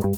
Happy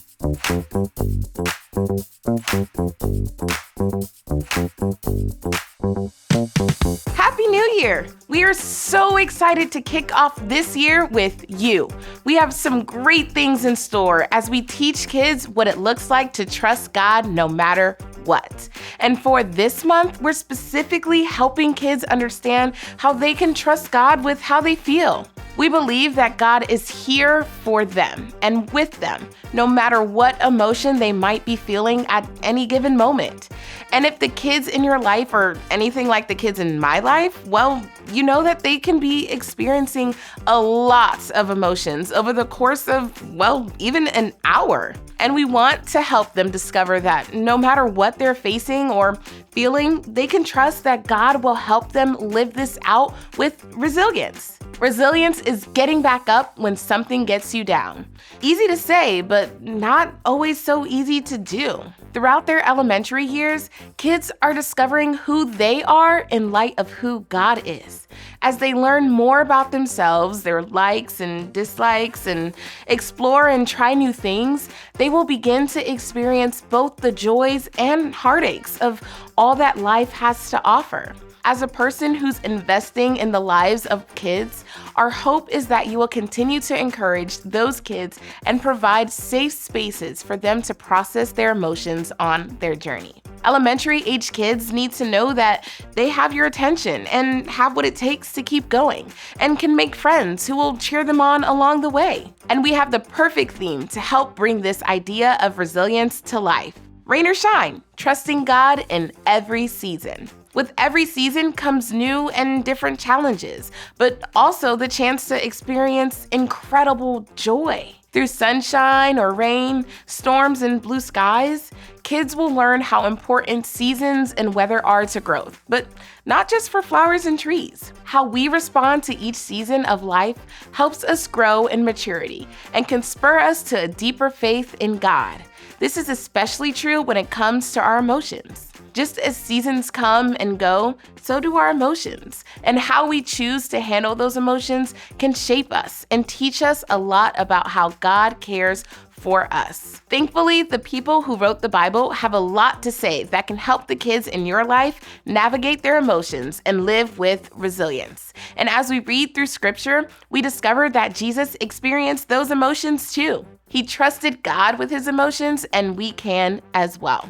New Year! We are so excited to kick off this year with you. We have some great things in store as we teach kids what it looks like to trust God no matter what. And for this month, we're specifically helping kids understand how they can trust God with how they feel. We believe that God is here for them and with them, no matter what emotion they might be feeling at any given moment. And if the kids in your life are anything like the kids in my life, well, you know that they can be experiencing a lot of emotions over the course of, well, even an hour. And we want to help them discover that no matter what they're facing or feeling, they can trust that God will help them live this out with resilience. Resilience is getting back up when something gets you down. Easy to say, but not always so easy to do. Throughout their elementary years, kids are discovering who they are in light of who God is. As they learn more about themselves, their likes and dislikes, and explore and try new things, they will begin to experience both the joys and heartaches of all that life has to offer. As a person who's investing in the lives of kids, our hope is that you will continue to encourage those kids and provide safe spaces for them to process their emotions on their journey. Elementary-age kids need to know that they have your attention and have what it takes to keep going, and can make friends who will cheer them on along the way. And we have the perfect theme to help bring this idea of resilience to life. Rain or shine, trusting God in every season. With every season comes new and different challenges, but also the chance to experience incredible joy. Through sunshine or rain, storms and blue skies, kids will learn how important seasons and weather are to growth, but not just for flowers and trees. How we respond to each season of life helps us grow in maturity and can spur us to a deeper faith in God. This is especially true when it comes to our emotions. Just as seasons come and go, so do our emotions. And how we choose to handle those emotions can shape us and teach us a lot about how God cares for us. Thankfully, the people who wrote the Bible have a lot to say that can help the kids in your life navigate their emotions and live with resilience. And as we read through scripture, we discover that Jesus experienced those emotions too. He trusted God with his emotions, and we can as well.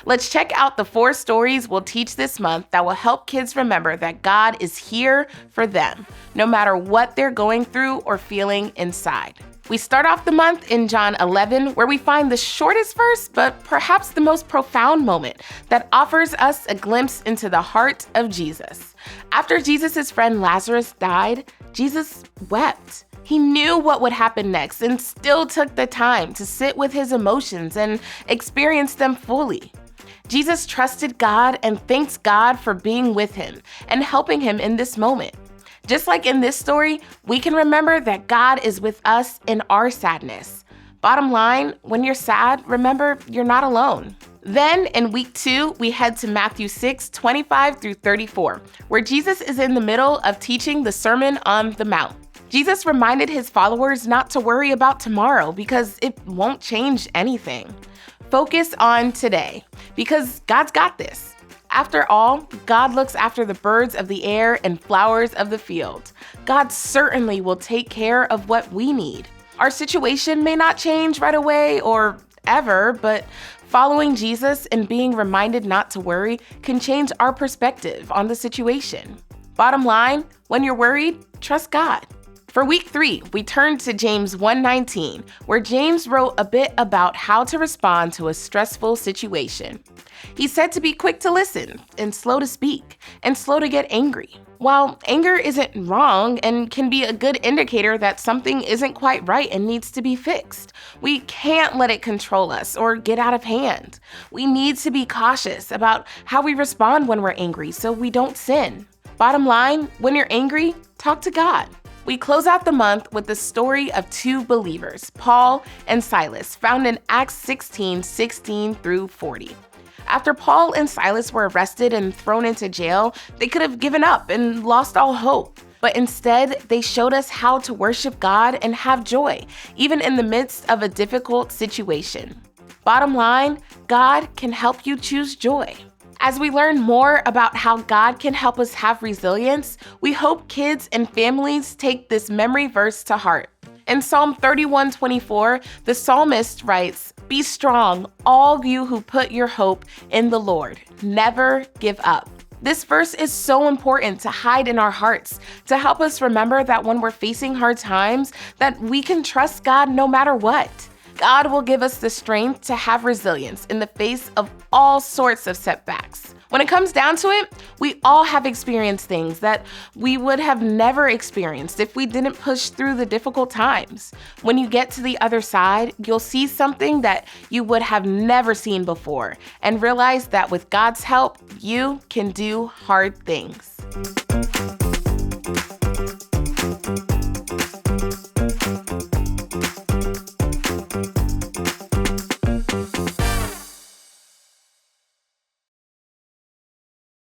Let's check out the 4 stories we'll teach this month that will help kids remember that God is here for them, no matter what they're going through or feeling inside. We start off the month in John 11, where we find the shortest verse, but perhaps the most profound moment that offers us a glimpse into the heart of Jesus. After Jesus' friend Lazarus died, Jesus wept. He knew what would happen next and still took the time to sit with his emotions and experience them fully. Jesus trusted God and thanks God for being with him and helping him in this moment. Just like in this story, we can remember that God is with us in our sadness. Bottom line, when you're sad, remember you're not alone. Then in week 2, we head to Matthew 6:25 through 34, where Jesus is in the middle of teaching the Sermon on the Mount. Jesus reminded his followers not to worry about tomorrow because it won't change anything. Focus on today because God's got this. After all, God looks after the birds of the air and flowers of the field. God certainly will take care of what we need. Our situation may not change right away or ever, but following Jesus and being reminded not to worry can change our perspective on the situation. Bottom line, when you're worried, trust God. For week 3, we turn to James 1:19, where James wrote a bit about how to respond to a stressful situation. He said to be quick to listen and slow to speak and slow to get angry. While anger isn't wrong and can be a good indicator that something isn't quite right and needs to be fixed, we can't let it control us or get out of hand. We need to be cautious about how we respond when we're angry so we don't sin. Bottom line, when you're angry, talk to God. We close out the month with the story of 2 believers, Paul and Silas, found in Acts 16:16 through 40. After Paul and Silas were arrested and thrown into jail, they could have given up and lost all hope. but instead they showed us how to worship God and have joy, even in the midst of a difficult situation. Bottom line, God can help you choose joy. As we learn more about how God can help us have resilience, we hope kids and families take this memory verse to heart. In Psalm 31:24, the psalmist writes, "Be strong, all you who put your hope in the Lord. Never give up." This verse is so important to hide in our hearts, to help us remember that when we're facing hard times, that we can trust God no matter what. God will give us the strength to have resilience in the face of all sorts of setbacks. When it comes down to it, we all have experienced things that we would have never experienced if we didn't push through the difficult times. When you get to the other side, you'll see something that you would have never seen before and realize that with God's help, you can do hard things.